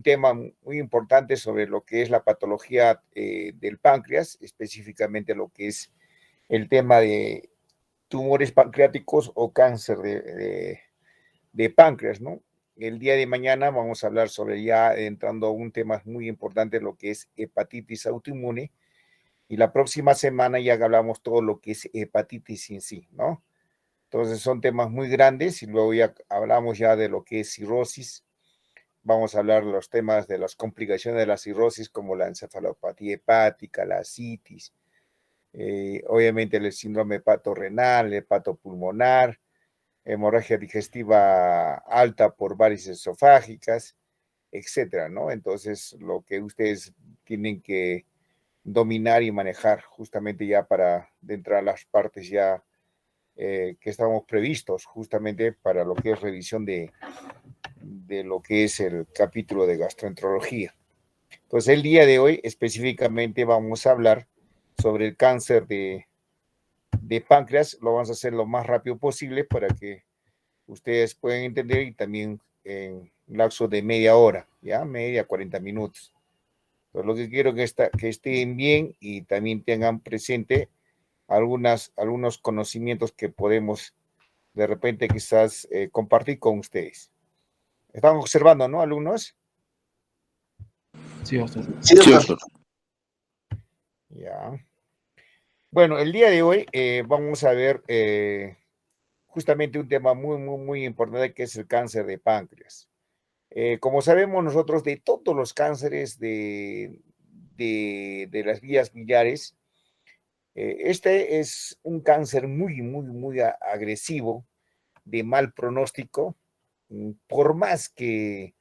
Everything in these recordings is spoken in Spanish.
tema muy importante sobre lo que es la patología del páncreas, específicamente lo que es el tema de tumores pancreáticos o cáncer de páncreas, ¿no? El día de mañana vamos a hablar sobre ya entrando a un tema muy importante, lo que es hepatitis autoinmune, y la próxima semana ya hablamos todo lo que es hepatitis en sí, ¿no? Entonces son temas muy grandes y luego ya hablamos ya de lo que es cirrosis. Vamos a hablar de los temas de las complicaciones de la cirrosis como la encefalopatía hepática, la citis, obviamente el síndrome hepatorrenal, hepatopulmonar, hemorragia digestiva alta por varices esofágicas, etcétera, ¿no? Entonces, lo que ustedes tienen que dominar y manejar justamente ya para entrar a las partes ya que estamos previstos justamente para lo que es revisión de lo que es el capítulo de gastroenterología. Entonces, el día de hoy específicamente vamos a hablar sobre el cáncer de páncreas. Lo vamos a hacer lo más rápido posible para que ustedes puedan entender y también en un lapso de media hora, ya media, 40 minutos. Entonces, lo que quiero que estén bien y también tengan presente algunos conocimientos que podemos de repente quizás compartir con ustedes. Están observando, ¿no, alumnos? Sí, doctor. Sí, doctor. Ya. Bueno, el día de hoy vamos a ver justamente un tema muy importante que es el cáncer de páncreas. Como sabemos nosotros, de todos los cánceres de las vías biliares, este es un cáncer muy agresivo, de mal pronóstico, por más que,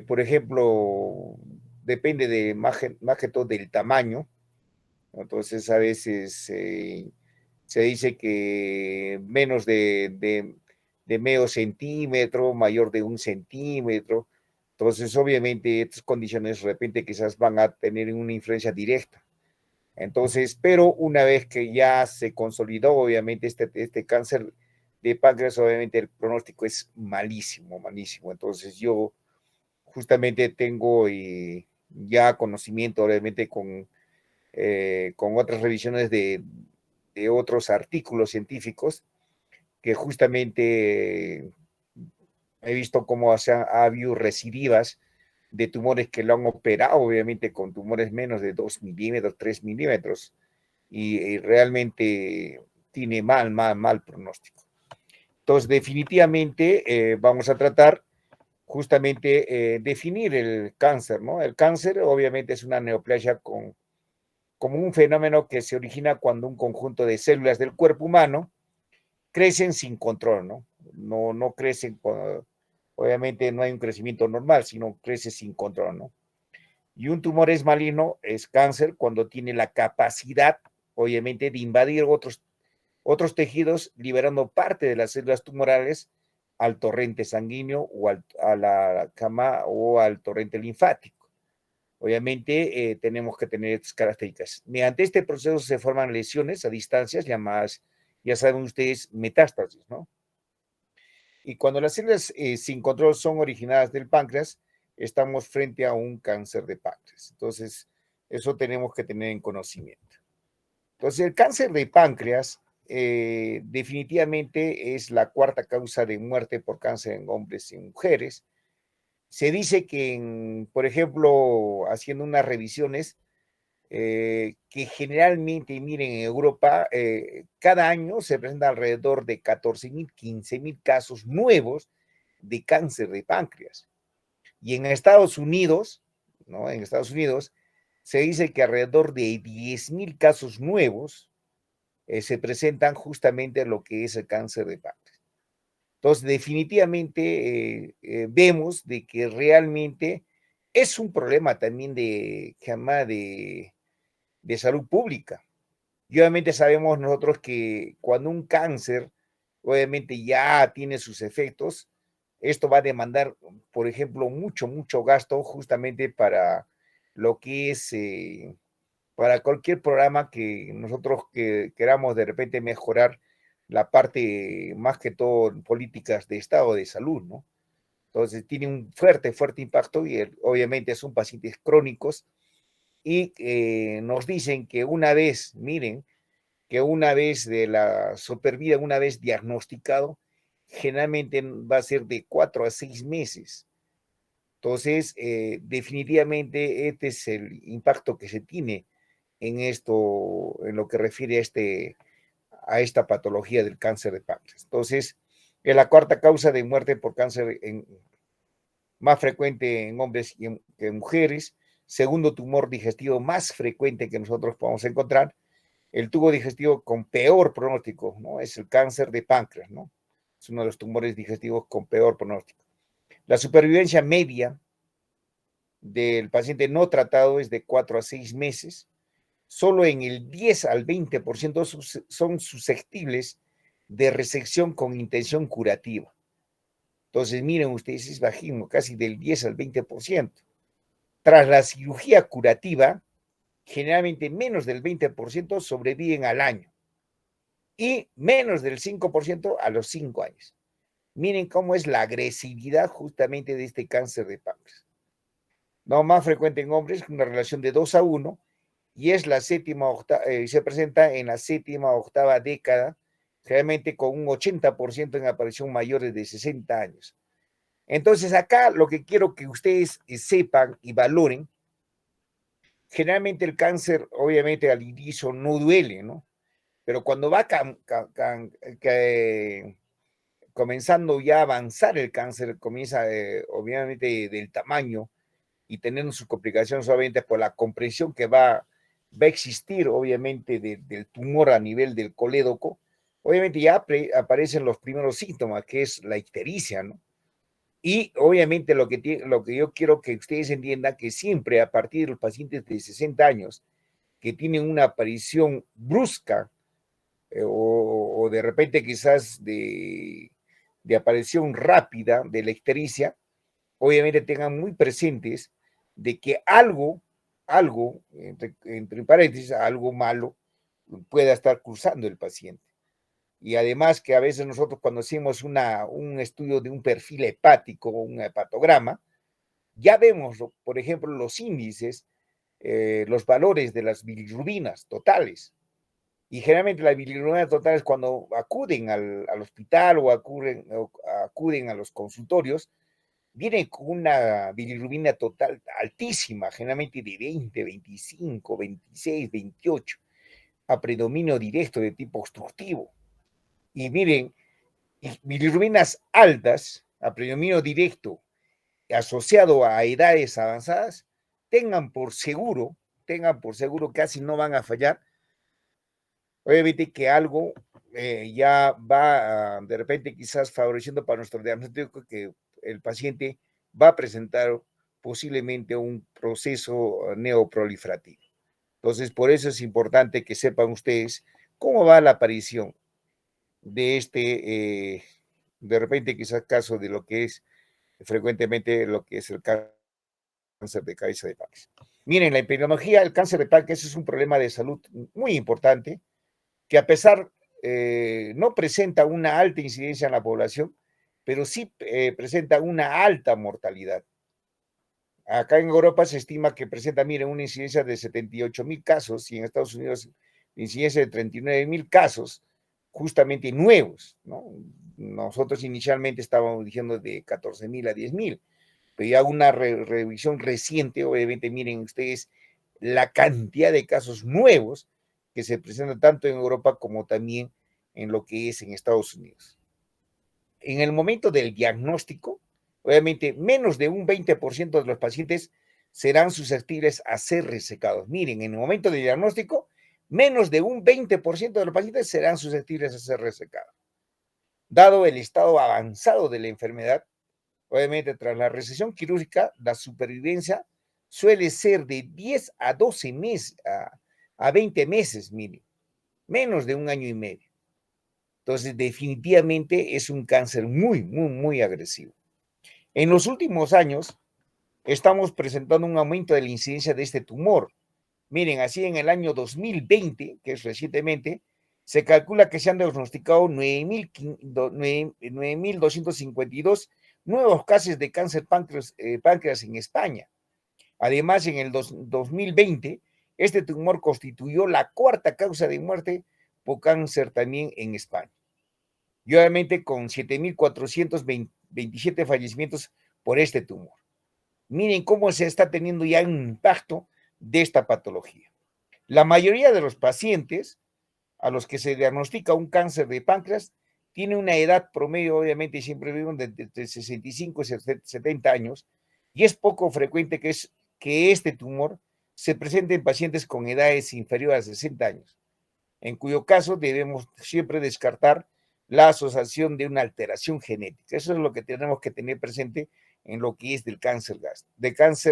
por ejemplo, depende más que todo del tamaño. Entonces, a veces se dice que menos de medio centímetro, mayor de 1 centímetro. Entonces, obviamente, estas condiciones de repente quizás van a tener una influencia directa. Entonces, pero una vez que ya se consolidó, obviamente, este cáncer de páncreas, obviamente el pronóstico es malísimo. Entonces, yo justamente tengo ya conocimiento, obviamente, con otras revisiones de otros artículos científicos que justamente he visto cómo ha habido recidivas de tumores que lo han operado, obviamente con tumores menos de 2 milímetros, 3 milímetros, y realmente tiene mal pronóstico. Entonces, definitivamente vamos a tratar justamente definir el cáncer, ¿no? El cáncer obviamente es una neoplasia como un fenómeno que se origina cuando un conjunto de células del cuerpo humano crecen sin control, ¿no? No crecen, obviamente no hay un crecimiento normal, sino crece sin control, ¿no? Y un tumor es maligno, es cáncer, cuando tiene la capacidad, obviamente, de invadir otros tejidos, liberando parte de las células tumorales al torrente sanguíneo o a la cama o al torrente linfático. Obviamente tenemos que tener estas características. Mediante este proceso se forman lesiones a distancias llamadas, ya saben ustedes, metástasis, ¿no? Y cuando las células sin control son originadas del páncreas, estamos frente a un cáncer de páncreas. Entonces, eso tenemos que tener en conocimiento. Entonces, el cáncer de páncreas definitivamente es la cuarta causa de muerte por cáncer en hombres y mujeres. Se dice que, por ejemplo, haciendo unas revisiones, que generalmente, miren, en Europa, cada año se presentan alrededor de 14.000, 15.000 casos nuevos de cáncer de páncreas. Y en Estados Unidos, ¿no? En Estados Unidos se dice que alrededor de 10.000 casos nuevos se presentan justamente lo que es el cáncer de páncreas. Entonces, definitivamente vemos de que realmente es un problema también de salud pública. Y obviamente sabemos nosotros que cuando un cáncer obviamente ya tiene sus efectos, esto va a demandar, por ejemplo, mucho gasto justamente para lo que es, para cualquier programa que nosotros queramos de repente mejorar la parte, más que todo, políticas de estado de salud, ¿no? Entonces tiene un fuerte impacto y obviamente son pacientes crónicos y nos dicen que una vez, miren, que una vez de la supervida, una vez diagnosticado, generalmente va a ser de 4 a 6 meses. Entonces, definitivamente este es el impacto que se tiene en esto, en lo que refiere a esta patología del cáncer de páncreas. Entonces, es la cuarta causa de muerte por cáncer más frecuente en hombres que en mujeres. Segundo tumor digestivo más frecuente que nosotros podemos encontrar. El tubo digestivo con peor pronóstico, ¿no? Es el cáncer de páncreas, ¿no? Es uno de los tumores digestivos con peor pronóstico. La supervivencia media del paciente no tratado es de 4 a 6 meses. Solo en el 10 al 20% son susceptibles de resección con intención curativa. Entonces, miren ustedes, es bajísimo, casi del 10 al 20%. Tras la cirugía curativa, generalmente menos del 20% sobreviven al año y menos del 5% a los 5 años. Miren cómo es la agresividad justamente de este cáncer de páncreas. No más frecuente en hombres, una relación de 2 a 1, y es la séptima se presenta en la séptima octava década, realmente con un 80% en aparición mayores de 60 años. Entonces acá lo que quiero que ustedes sepan y valoren, generalmente el cáncer obviamente al inicio no duele, ¿no? Pero cuando va comenzando ya a avanzar el cáncer, comienza obviamente del tamaño y teniendo sus complicaciones obviamente por la compresión que va a existir obviamente del tumor a nivel del colédoco, obviamente ya aparecen los primeros síntomas, que es la ictericia, ¿no? Y obviamente lo que yo quiero que ustedes entiendan que siempre a partir de los pacientes de 60 años que tienen una aparición brusca o de repente quizás de aparición rápida de la ictericia, obviamente tengan muy presentes de que algo, entre paréntesis, algo malo pueda estar cursando el paciente. Y además que a veces nosotros cuando hacemos un estudio de un perfil hepático o un hepatograma, ya vemos, por ejemplo, los índices, los valores de las bilirrubinas totales. Y generalmente las bilirrubinas totales cuando acuden al hospital o acuden a los consultorios, vienen con una bilirrubina total altísima, generalmente de 20, 25, 26, 28, a predominio directo de tipo obstructivo. Y miren, bilirrubinas altas, a predominio directo, asociado a edades avanzadas, tengan por seguro, casi no van a fallar. Obviamente que algo ya va de repente quizás favoreciendo para nuestro diagnóstico que el paciente va a presentar posiblemente un proceso neoproliferativo. Entonces, por eso es importante que sepan ustedes cómo va la aparición de de repente quizás caso de lo que es frecuentemente lo que es el cáncer de cabeza de páncreas. Miren, la epidemiología, el cáncer de páncreas es un problema de salud muy importante que a pesar no presenta una alta incidencia en la población, pero sí presenta una alta mortalidad. Acá en Europa se estima que presenta, miren, una incidencia de 78,000 casos y en Estados Unidos incidencia de 39,000 casos, justamente nuevos, ¿no? Nosotros inicialmente estábamos diciendo de 14,000 a 10,000, pero ya una revisión reciente, obviamente, miren ustedes la cantidad de casos nuevos que se presentan tanto en Europa como también en lo que es en Estados Unidos. En el momento del diagnóstico, obviamente menos de un 20% de los pacientes serán susceptibles a ser resecados. Miren, en el momento del diagnóstico, menos de un 20% de los pacientes serán susceptibles a ser resecados. Dado el estado avanzado de la enfermedad, obviamente tras la resección quirúrgica, la supervivencia suele ser de 10 a 12 meses, a 20 meses, miren, menos de un año y medio. Entonces, definitivamente es un cáncer muy agresivo. En los últimos años, estamos presentando un aumento de la incidencia de este tumor. Miren, así en el año 2020, que es recientemente, se calcula que se han diagnosticado 9,252 nuevos casos de cáncer páncreas en España. Además, en el 2020, este tumor constituyó la cuarta causa de muerte por cáncer también en España. Y obviamente con 7.427 fallecimientos por este tumor. Miren cómo se está teniendo ya un impacto de esta patología. La mayoría de los pacientes a los que se diagnostica un cáncer de páncreas tiene una edad promedio, obviamente, siempre viven de 65 y 70 años, y es poco frecuente que este tumor se presente en pacientes con edades inferiores a 60 años, en cuyo caso debemos siempre descartar la asociación de una alteración genética. Eso es lo que tenemos que tener presente en lo que es del cáncer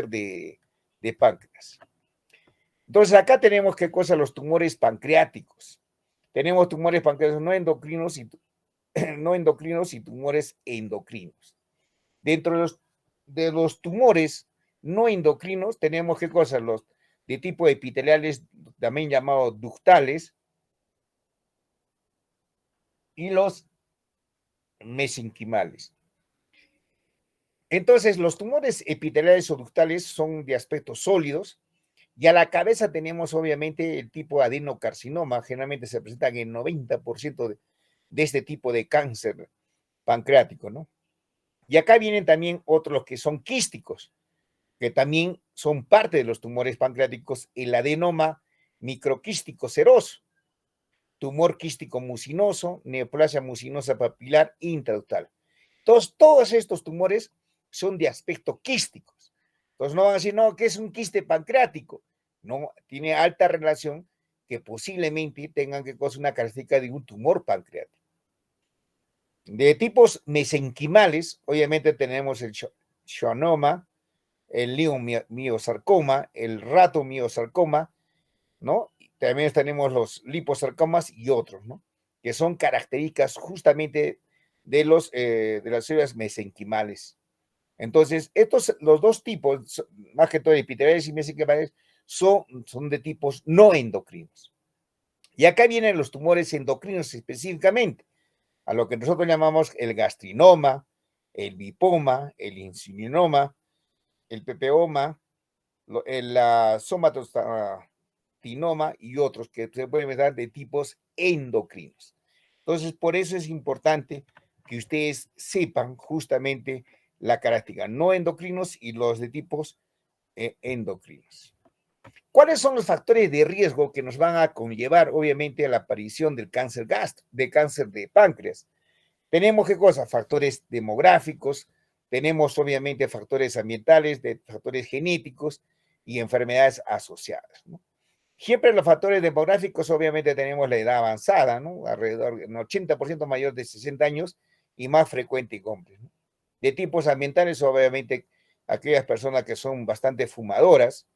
de páncreas. Entonces, acá tenemos qué cosa, los tumores pancreáticos. Tenemos tumores pancreáticos no endocrinos y tumores endocrinos. Dentro de los tumores no endocrinos tenemos qué cosas, los de tipo epiteliales, también llamados ductales, y los mesenquimales. Entonces, los tumores epiteliales o ductales son de aspectos sólidos, y a la cabeza tenemos obviamente el tipo de adenocarcinoma, generalmente se presentan en el 90% de este tipo de cáncer pancreático, ¿no? Y acá vienen también otros que son quísticos, que también son parte de los tumores pancreáticos, el adenoma microquístico seroso, tumor quístico mucinoso, neoplasia mucinosa papilar intraductal. Entonces, todos estos tumores son de aspecto quísticos. Entonces, no van a decir, no, que es un quiste pancreático. No, tiene alta relación que posiblemente tengan que cosa una característica de un tumor pancreático. De tipos mesenquimales, obviamente tenemos el schwannoma, el leiomiosarcoma, el ratomiosarcoma, ¿no? También tenemos los liposarcomas y otros, ¿no? Que son características justamente de las células mesenquimales. Entonces, los dos tipos, más que todo epiteliales y mesenquimales, son de tipos no endocrinos. Y acá vienen los tumores endocrinos específicamente, a lo que nosotros llamamos el gastrinoma, el lipoma, el insulinoma, el pepeoma, el somatostatinoma y otros que se pueden dar de tipos endocrinos. Entonces, por eso es importante que ustedes sepan justamente la característica no endocrinos y los de tipos endocrinos. ¿Cuáles son los factores de riesgo que nos van a conllevar, obviamente, a la aparición del cáncer de páncreas? Tenemos, ¿qué cosa? Factores demográficos, tenemos, obviamente, factores ambientales, factores genéticos y enfermedades asociadas, ¿no? Siempre los factores demográficos, obviamente, tenemos la edad avanzada, ¿no? Alrededor de un 80% mayor de 60 años y más frecuente en hombres, ¿no? De tipos ambientales, obviamente, aquellas personas que son bastante fumadoras,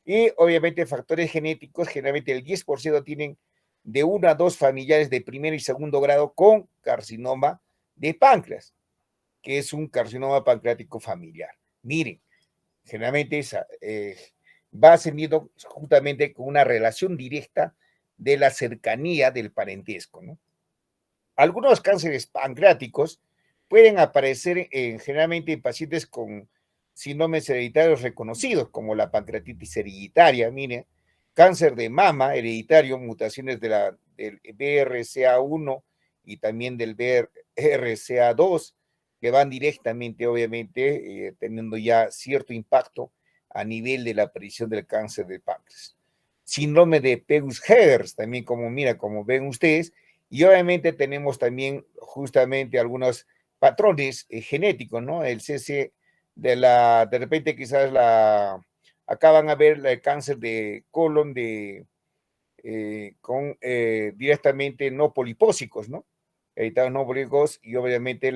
y obviamente factores genéticos, generalmente el 10% tienen de 1 a 2 familiares de primer y segundo grado con carcinoma de páncreas, que es un carcinoma pancreático familiar. Miren, generalmente va ascendiendo justamente con una relación directa de la cercanía del parentesco, ¿no? Algunos cánceres pancreáticos pueden aparecer generalmente en pacientes con síndromes hereditarios reconocidos, como la pancreatitis hereditaria, mire, cáncer de mama hereditario, mutaciones del BRCA1 y también del BRCA2, que van directamente, obviamente, teniendo ya cierto impacto a nivel de la aparición del cáncer de páncreas. Síndrome de Peutz-Jeghers, también como ven ustedes, y obviamente tenemos también justamente algunos patrones genéticos, ¿no? El CC de repente quizás acá van a ver el cáncer de colon directamente no polipósicos, ¿no? Hereditarios no polipósicos y obviamente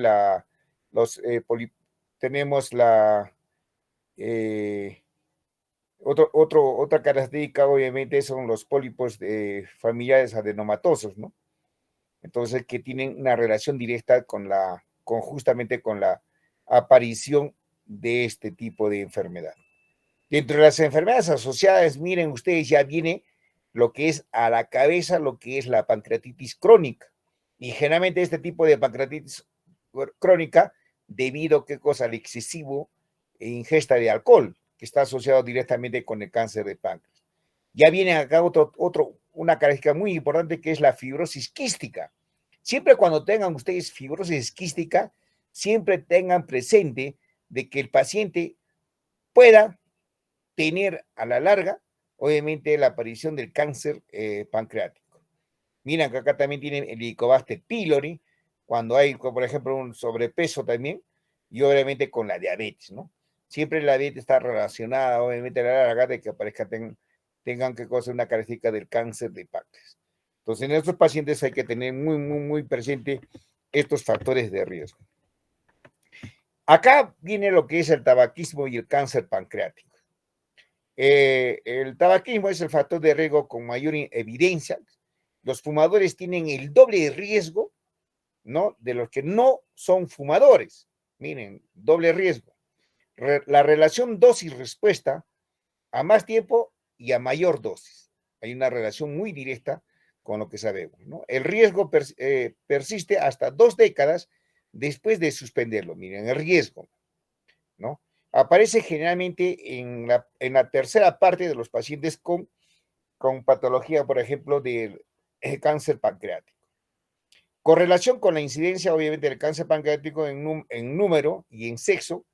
tenemos otra característica obviamente son los pólipos familiares adenomatosos, ¿no? Entonces, que tienen una relación directa justamente con la aparición de este tipo de enfermedad. Dentro de las enfermedades asociadas, miren ustedes, ya viene lo que es a la cabeza, lo que es la pancreatitis crónica. Y generalmente este tipo de pancreatitis crónica debido ¿qué cosa? Al excesivo ingesta de alcohol, que está asociado directamente con el cáncer de páncreas. Ya viene acá una característica muy importante que es la fibrosis quística. Siempre cuando tengan ustedes fibrosis quística, siempre tengan presente de que el paciente pueda tener a la larga, obviamente, la aparición del cáncer pancreático. Miren que acá también tienen el Helicobacter pylori, cuando hay, por ejemplo, un sobrepeso también, y obviamente con la diabetes, ¿no? Siempre la diabetes está relacionada, obviamente, a la larga de que aparezca, tengan que cosa una característica del cáncer de páncreas. Entonces, en estos pacientes hay que tener muy, muy, muy presente estos factores de riesgo. Acá viene lo que es el tabaquismo y el cáncer pancreático. El tabaquismo es el factor de riesgo con mayor evidencia. Los fumadores tienen el doble de riesgo, ¿no? De los que no son fumadores. Miren, doble riesgo. La relación dosis-respuesta a más tiempo y a mayor dosis. Hay una relación muy directa con lo que sabemos, ¿no? El riesgo persiste hasta 2 décadas después de suspenderlo. Miren, el riesgo, ¿no? Aparece generalmente en la tercera parte de los pacientes con patología, por ejemplo, del cáncer pancreático. Correlación con la incidencia, obviamente, del cáncer pancreático en número y en sexo.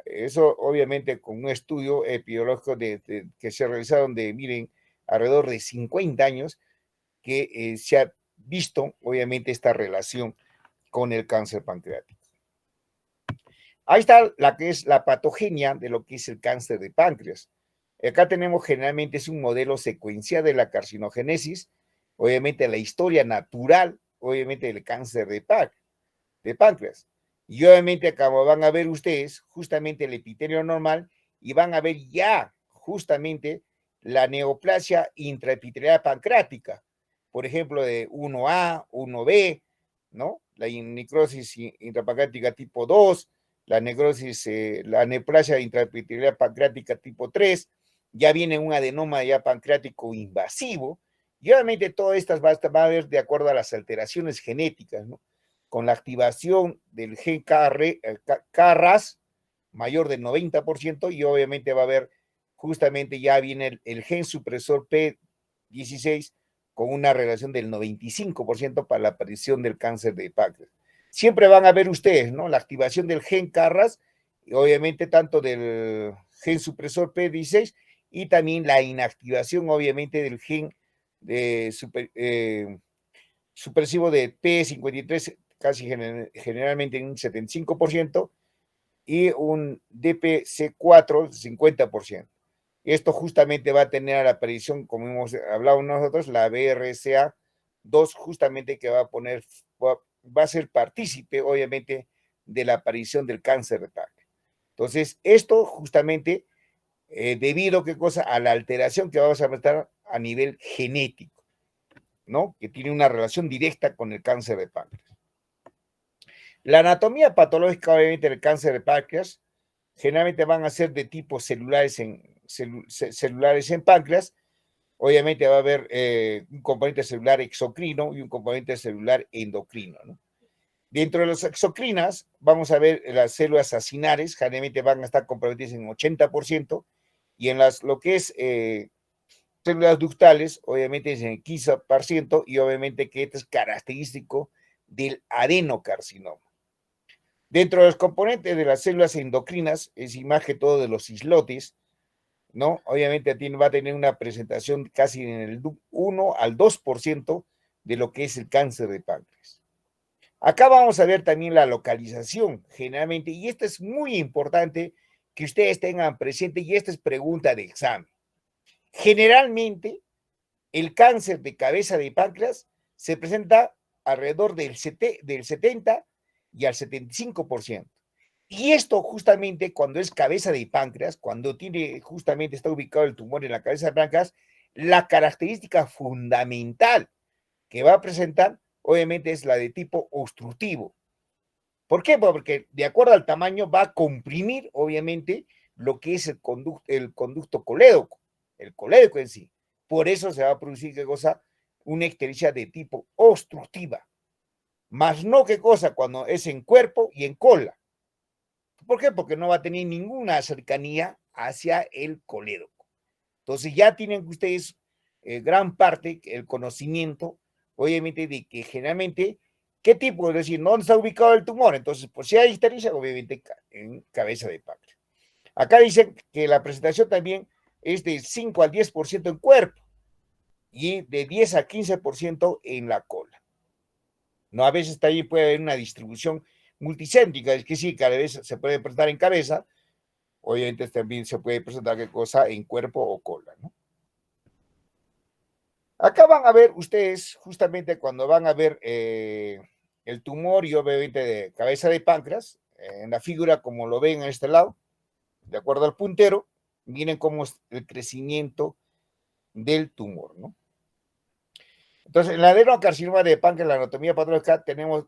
Eso, obviamente, con un estudio epidemiológico que se realizaron miren, alrededor de 50 años, que se ha visto, obviamente, esta relación con el cáncer pancreático. Ahí está la que es la patogenia de lo que es el cáncer de páncreas. Acá tenemos generalmente es un modelo secuencial de la carcinogénesis, obviamente la historia natural, obviamente del cáncer de páncreas. Y obviamente acá van a ver ustedes justamente el epitelio normal y van a ver ya justamente la neoplasia intraepitelial pancreática, por ejemplo, de 1A, 1B, ¿no? La necrosis intrapancreática tipo 2, la necrosis, la neoplasia intraepitelial pancreática tipo 3, ya viene un adenoma ya pancreático invasivo, y obviamente todas estas va a ver de acuerdo a las alteraciones genéticas, ¿no? Con la activación del gen KRAS mayor del 90%, y obviamente va a haber justamente ya viene el gen supresor P16 con una relación del 95% para la aparición del cáncer de páncreas. Siempre van a ver ustedes, ¿no? La activación del gen KRAS, y obviamente tanto del gen supresor P16 y también la inactivación, obviamente, del gen supresivo de P53, casi generalmente en un 75%, y un DPC4, 50%. Esto justamente va a tener a la aparición, como hemos hablado nosotros, la BRCA2, justamente que va a ser partícipe, obviamente, de la aparición del cáncer de páncreas. Entonces, esto justamente debido ¿qué cosa? A la alteración que vamos a estar a nivel genético, ¿no? Que tiene una relación directa con el cáncer de páncreas. La anatomía patológica, obviamente, del cáncer de páncreas, generalmente van a ser de tipo celulares en páncreas. Obviamente va a haber un componente celular exocrino y un componente celular endocrino, ¿no? Dentro de las exocrinas, vamos a ver las células acinares, generalmente van a estar comprometidas en 80%, y en lo que es células ductales, obviamente es en el 15%, y obviamente que esto es característico del adenocarcinoma. Dentro de los componentes de las células endocrinas, es más que todo de los islotes, ¿no? Obviamente va a tener una presentación casi en el 1 al 2% de lo que es el cáncer de páncreas. Acá vamos a ver también la localización, generalmente, y esto es muy importante que ustedes tengan presente, y esta es pregunta de examen. Generalmente, el cáncer de cabeza de páncreas se presenta alrededor del 70 y al 75%. Y esto justamente cuando es cabeza de páncreas, cuando justamente está ubicado el tumor en la cabeza de páncreas, la característica fundamental que va a presentar, obviamente, es la de tipo obstructivo. ¿Por qué? Porque de acuerdo al tamaño va a comprimir, obviamente, lo que es el conducto colédoco, el colédoco en sí. Por eso se va a producir, ¿qué cosa? Una ictericia de tipo obstructiva. Más no, ¿qué cosa? Cuando es en cuerpo y en cola. ¿Por qué? Porque no va a tener ninguna cercanía hacia el colédoco. Entonces ya tienen ustedes gran parte, el conocimiento, obviamente, de que generalmente, ¿qué tipo? Es decir, ¿dónde está ubicado el tumor? Entonces, pues si hay ictericia, obviamente en cabeza de páncreas. Acá dicen que la presentación también es de 5 al 10% en cuerpo y de 10 a 15% en la cola. No, a veces también puede haber una distribución multicéntrica, es que sí, cada vez se puede presentar en cabeza, obviamente también se puede presentar qué cosa en cuerpo o cola, ¿no? Acá van a ver ustedes, justamente cuando van a ver el tumor y obviamente de cabeza de páncreas, en la figura como lo ven en este lado, de acuerdo al puntero, miren cómo es el crecimiento del tumor, ¿no? Entonces, en el adenocarcinoma de páncreas, la anatomía patológica, tenemos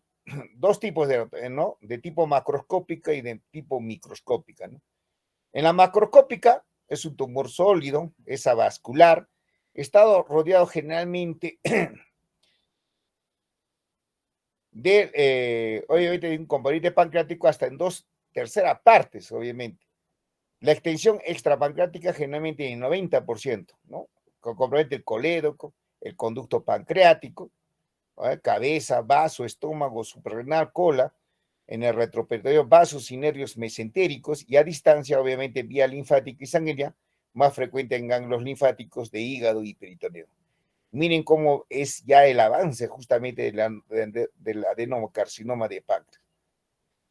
dos tipos ¿no? De tipo macroscópica y de tipo microscópica, ¿no? En la macroscópica es un tumor sólido, es avascular, está rodeado generalmente obviamente, de un componente pancreático hasta en 2/3 partes, obviamente. La extensión extrapancreática generalmente en el 90%, ¿no? Compromete el colédoco, el conducto pancreático, ¿vale? Cabeza, vaso, estómago, suprarrenal, cola, en el retroperitoneum, vasos y nervios mesentéricos, y a distancia, obviamente, vía linfática y sanguínea, más frecuente en ganglios linfáticos de hígado y peritoneo. Miren cómo es ya el avance justamente del adenocarcinoma de páncreas.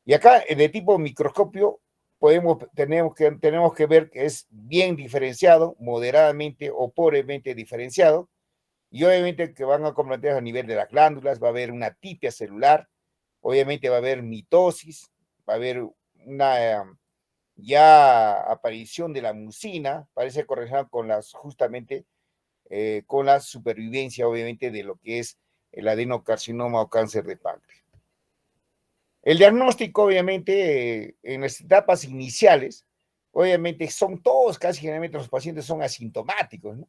Y acá, de tipo microscopio, tenemos que ver que es bien diferenciado, moderadamente o pobremente diferenciado, y obviamente que van a comprometer a nivel de las glándulas, va a haber una tipia celular, obviamente va a haber mitosis, va a haber una ya aparición de la mucina, parece correlacionar con justamente con la supervivencia, obviamente, de lo que es el adenocarcinoma o cáncer de páncreas. El diagnóstico, obviamente, en las etapas iniciales, obviamente son todos, casi generalmente los pacientes son asintomáticos, ¿no?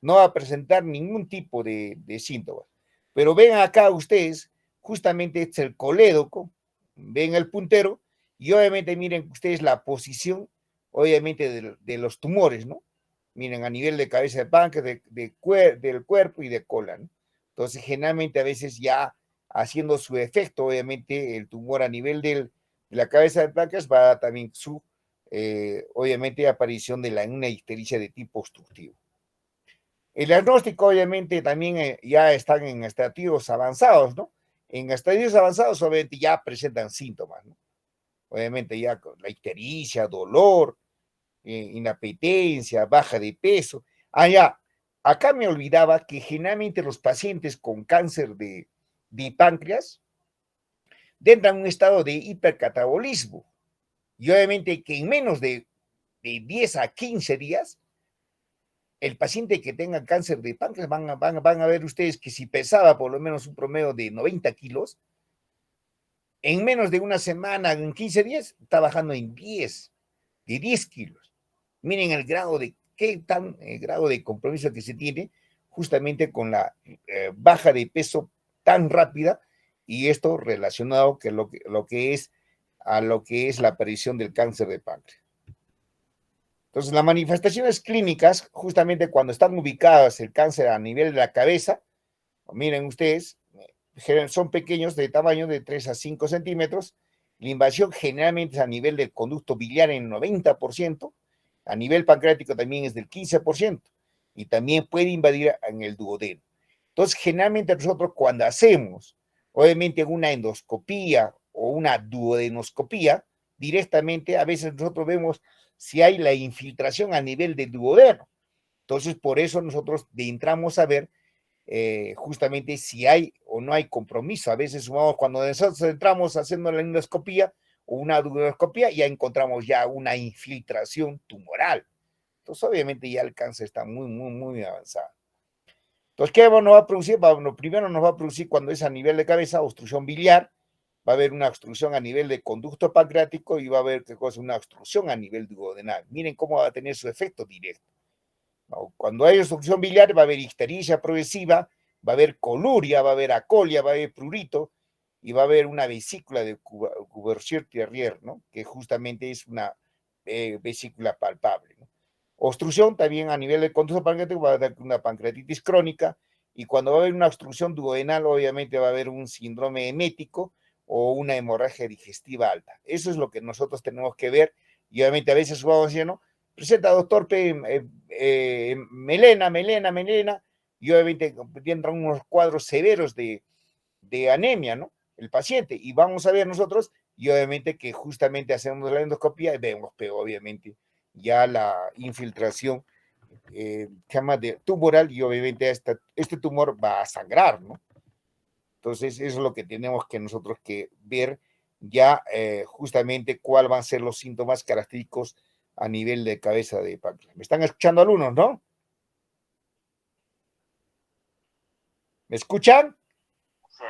No va a presentar ningún tipo de síntomas. Pero ven acá ustedes, justamente este es el colédoco, ven el puntero, y obviamente miren ustedes la posición, obviamente, de los tumores, ¿no? Miren, a nivel de cabeza de páncreas, del cuerpo y de cola, ¿no? Entonces, generalmente a veces ya haciendo su efecto, obviamente, el tumor a nivel de la cabeza de páncreas va a dar también su, obviamente, aparición de una ictericia de tipo obstructivo. El diagnóstico, obviamente, también ya están en estadios avanzados, ¿no? En estadios avanzados, obviamente, ya presentan síntomas, ¿no? Obviamente, ya con la ictericia, dolor, inapetencia, baja de peso. Ya, acá me olvidaba que generalmente los pacientes con cáncer de páncreas entran en un estado de hipercatabolismo. Y obviamente que en menos de 10 a 15 días el paciente que tenga cáncer de páncreas van a ver ustedes que si pesaba por lo menos un promedio de 90 kilos, en menos de una semana, en 15 días, está bajando en 10, de 10 kilos. Miren el grado de, el grado de compromiso que se tiene justamente con la baja de peso tan rápida, y esto relacionado que lo que es a lo que es la aparición del cáncer de páncreas. Entonces, las manifestaciones clínicas, justamente cuando están ubicadas el cáncer a nivel de la cabeza, miren ustedes, son pequeños de tamaño de 3 a 5 centímetros. La invasión generalmente es a nivel del conducto biliar en el 90%, a nivel pancreático también es del 15%, y también puede invadir en el duodeno. Entonces, generalmente nosotros cuando hacemos, obviamente una endoscopía o una duodenoscopía, directamente a veces nosotros vemos si hay la infiltración a nivel del duodeno. Entonces, por eso nosotros entramos a ver justamente si hay o no hay compromiso. A veces sumamos cuando nosotros entramos haciendo la endoscopía o una duodenoscopía, ya encontramos ya una infiltración tumoral. Entonces, obviamente ya el cáncer está muy, muy, muy avanzado. Entonces, ¿qué nos va a producir? Bueno, primero nos va a producir cuando es a nivel de cabeza, obstrucción biliar, va a haber una obstrucción a nivel de conducto pancreático y va a haber una obstrucción a nivel duodenal. Miren cómo va a tener su efecto directo. Cuando hay obstrucción biliar va a haber ictericia progresiva, va a haber coluria, va a haber acolia, va a haber prurito, y va a haber una vesícula de Cuvier-Terrier, ¿no? Que justamente es una vesícula palpable, ¿no? Obstrucción también a nivel del conducto pancreático va a dar una pancreatitis crónica, y cuando va a haber una obstrucción duodenal, obviamente va a haber un síndrome emético o una hemorragia digestiva alta. Eso es lo que nosotros tenemos que ver, y obviamente a veces vamos a decir, ¿no? Presenta, doctor, melena, y obviamente tendrán unos cuadros severos de anemia, ¿no? El paciente, y vamos a ver nosotros, y obviamente que justamente hacemos la endoscopia y vemos, pero obviamente ya la infiltración llama de tumoral, y obviamente este tumor va a sangrar, ¿no? Entonces, eso es lo que tenemos que nosotros que ver ya justamente cuáles van a ser los síntomas característicos a nivel de cabeza de páncreas. ¿Me están escuchando alumnos, no? ¿Me escuchan?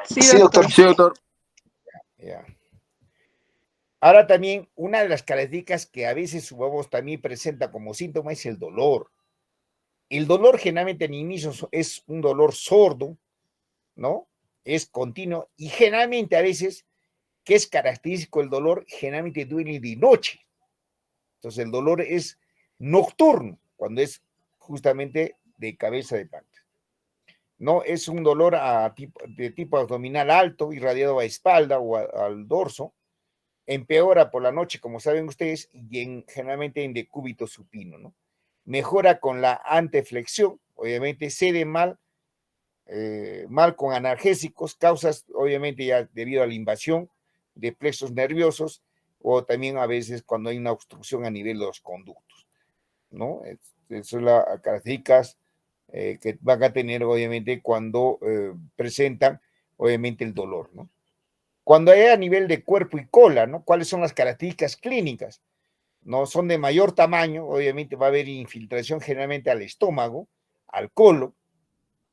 Sí, doctor. Sí, doctor. Ya. Ahora también, una de las características que a veces su voz también presenta como síntoma es el dolor. El dolor generalmente en inicio es un dolor sordo, ¿no? Es continuo, y generalmente a veces, que es característico el dolor, generalmente duele de noche. Entonces el dolor es nocturno, cuando es justamente de cabeza de páncreas. No es un dolor de tipo abdominal alto, irradiado a espalda o al dorso, empeora por la noche, como saben ustedes, y generalmente en decúbito supino, ¿no? Mejora con la anteflexión, obviamente cede mal con analgésicos, causas obviamente ya debido a la invasión de plexos nerviosos, o también a veces cuando hay una obstrucción a nivel de los conductos, ¿no? Esas son las características que van a tener obviamente cuando presentan obviamente el dolor, ¿no? Cuando hay a nivel de cuerpo y cola, ¿no? ¿Cuáles son las características clínicas? ¿No? Son de mayor tamaño, obviamente va a haber infiltración generalmente al estómago, al colon,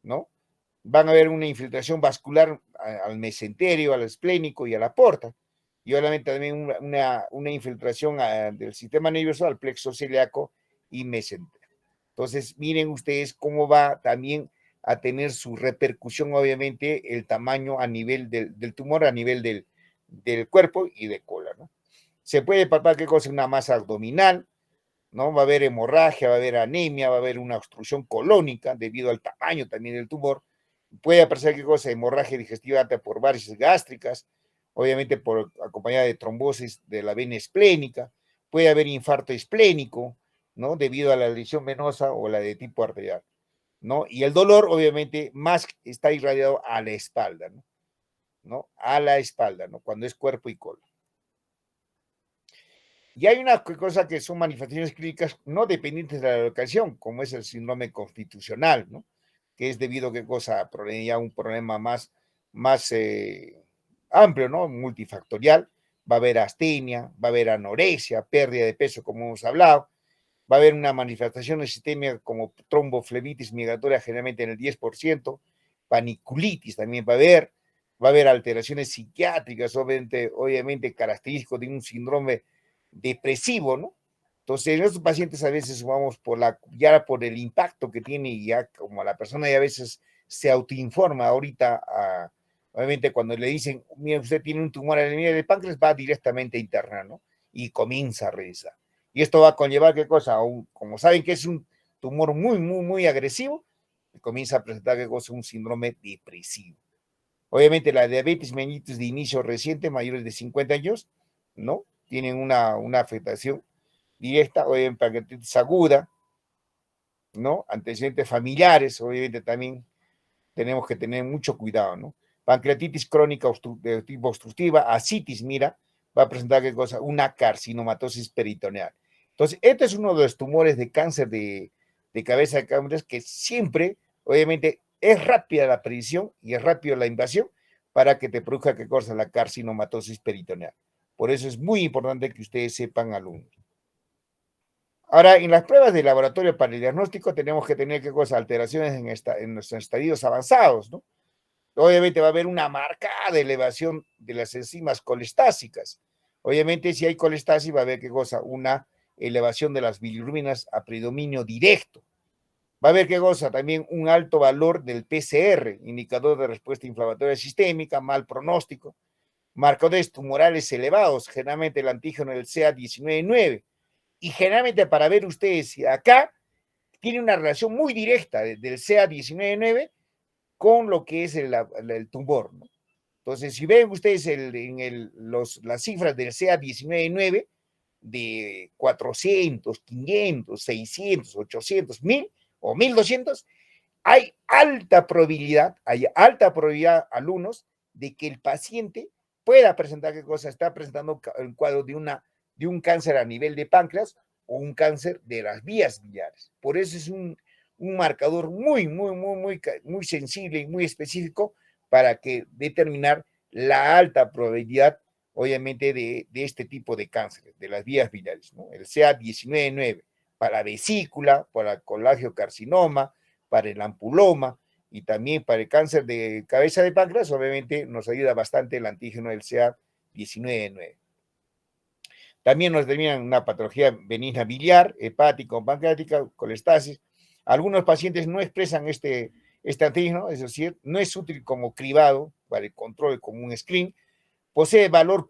¿no? Van a haber una infiltración vascular al mesenterio, al esplénico y a la porta, y obviamente también una infiltración del sistema nervioso al plexo celíaco y mesentero. Entonces, miren ustedes cómo va también a tener su repercusión, obviamente, el tamaño a nivel del tumor, a nivel del cuerpo y de cola, ¿no? Se puede palpar qué cosa, una masa abdominal, ¿no? Va a haber hemorragia, va a haber anemia, va a haber una obstrucción colónica debido al tamaño también del tumor. Puede aparecer qué cosa, hemorragia digestiva alta por varices gástricas, obviamente acompañada de trombosis de la vena esplénica. Puede haber infarto esplénico, ¿no? Debido a la lesión venosa o la de tipo arterial, ¿no? Y el dolor, obviamente, más está irradiado a la espalda, ¿no? ¿No? A la espalda, ¿no? Cuando es cuerpo y cola. Y hay una cosa que son manifestaciones clínicas no dependientes de la locación, como es el síndrome constitucional, ¿no? Que es debido a qué cosa, ya un problema más amplio, ¿no? Multifactorial. Va a haber astenia, va a haber anorexia, pérdida de peso, como hemos hablado. Va a haber una manifestación sistémica como tromboflebitis migratoria, generalmente en el 10%, paniculitis también va a haber alteraciones psiquiátricas, obviamente característicos de un síndrome depresivo, ¿no? Entonces, en estos pacientes a veces vamos ya por el impacto que tiene, y ya como la persona ya a veces se autoinforma ahorita, obviamente cuando le dicen, mire, usted tiene un tumor en el páncreas, va directamente a internar, ¿no? Y comienza a revisar. Y esto va a conllevar, ¿qué cosa? Como saben que es un tumor muy agresivo, comienza a presentar, ¿qué cosa? Un síndrome depresivo. Obviamente la diabetes mellitus de inicio reciente, mayores de 50 años, ¿no? Tienen una afectación directa, obviamente pancreatitis aguda, ¿no? Antecedentes familiares, obviamente también tenemos que tener mucho cuidado, ¿no? Pancreatitis crónica de tipo obstructiva, ascitis, mira, va a presentar, ¿qué cosa? Una carcinomatosis peritoneal. Entonces, este es uno de los tumores de cáncer de cabeza de cámaras que siempre, obviamente, es rápida la predicción y es rápida la invasión para que te produzca, ¿qué cosa? La carcinomatosis peritoneal. Por eso es muy importante que ustedes sepan, alumnos. Ahora, en las pruebas de laboratorio para el diagnóstico tenemos que tener, ¿qué cosa? Alteraciones en los estadios avanzados, ¿no? Obviamente va a haber una marcada elevación de las enzimas colestásicas. Obviamente, si hay colestasis, va a haber, ¿qué cosa? Una elevación de las bilirrubinas a predominio directo. Va a haber, ¿qué cosa? También un alto valor del PCR, indicador de respuesta inflamatoria sistémica, mal pronóstico. marcadores tumorales elevados, generalmente el antígeno del CA19-9. Y generalmente para ver ustedes si acá tiene una relación muy directa del CA19-9 con lo que es el tumor, ¿no? Entonces, si ven ustedes las cifras del CA19-9 de 400, 500, 600, 800, 1000 o 1200, hay alta probabilidad, alumnos, de que el paciente pueda presentar qué cosa, está presentando el cuadro de un cáncer a nivel de páncreas o un cáncer de las vías biliares. Por eso es un marcador muy sensible y muy específico para que determinar la alta probabilidad, obviamente, de este tipo de cáncer, de las vías biliares, ¿no? El CA19-9 para vesícula, para colangiocarcinoma, para el ampuloma y también para el cáncer de cabeza de páncreas, obviamente nos ayuda bastante el antígeno del CA19-9. También nos determinan una patología benigna biliar, hepática o pancreática, colestasis. Algunos pacientes no expresan este antígeno, es decir, no es útil como cribado para el control como un screen. Posee valor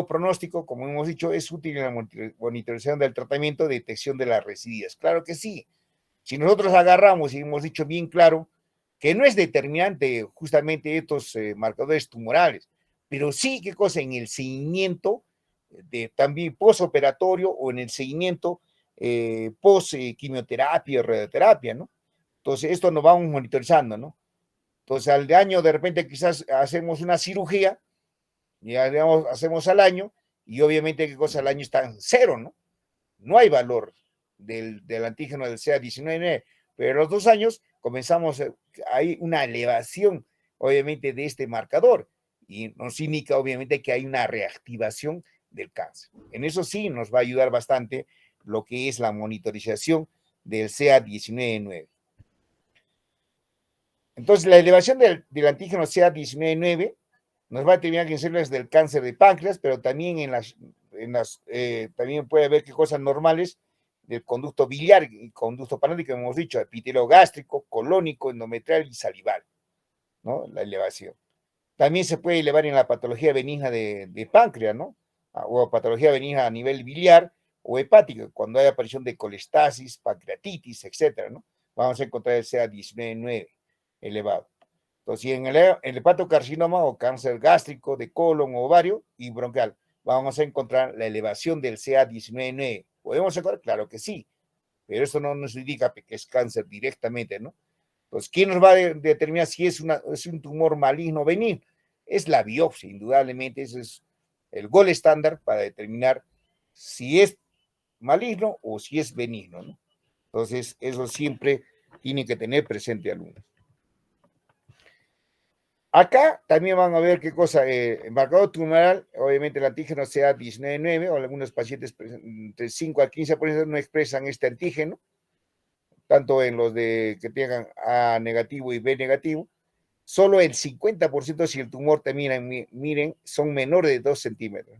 pronóstico, como hemos dicho, es útil en la monitorización del tratamiento, detección de las residuas. Claro que sí. Si nosotros agarramos y hemos dicho bien claro que no es determinante justamente estos marcadores tumorales, pero sí, ¿qué cosa? En el seguimiento también postoperatorio o en el seguimiento post-quimioterapia, radioterapia, ¿no? Entonces, esto nos vamos monitorizando, ¿no? Entonces, al año, de repente, quizás hacemos una cirugía, ya digamos, hacemos al año, y obviamente, ¿qué cosa? Al año está en cero, ¿no? No hay valor del antígeno del CA19, pero a los 2 años comenzamos, hay una elevación, obviamente, de este marcador, y nos indica, obviamente, que hay una reactivación del cáncer. En eso sí nos va a ayudar bastante lo que es la monitorización del CA19-9. Entonces, la elevación del antígeno CA19-9 nos va a determinar que en células del cáncer de páncreas, pero también también puede haber cosas normales del conducto biliar y conducto parótico, como hemos dicho, epitelio gástrico, colónico, endometrial y salival, ¿no? La elevación. También se puede elevar en la patología benigna de páncreas, ¿no? O patología benigna a nivel biliar o hepática, cuando hay aparición de colestasis, pancreatitis, etcétera, ¿no? Vamos a encontrar el CA19-9 elevado. Entonces, en el hepatocarcinoma o cáncer gástrico de colon o ovario y bronquial, vamos a encontrar la elevación del CA19-9. ¿Podemos encontrar? Claro que sí, pero eso no nos indica que es cáncer directamente, ¿no? Entonces, ¿quién nos va a determinar si es un tumor maligno o benigno? Es la biopsia, indudablemente, eso es el gol estándar para determinar si es maligno o si es benigno, ¿no? Entonces, eso siempre tiene que tener presente, alumnos. Acá también van a ver qué cosa, marcador tumoral, obviamente el antígeno CA19-9, o algunos pacientes entre 5 al 15% no expresan este antígeno, tanto en los que tengan A negativo y B negativo. Solo el 50% si el tumor también, miren, son menores de 2 centímetros.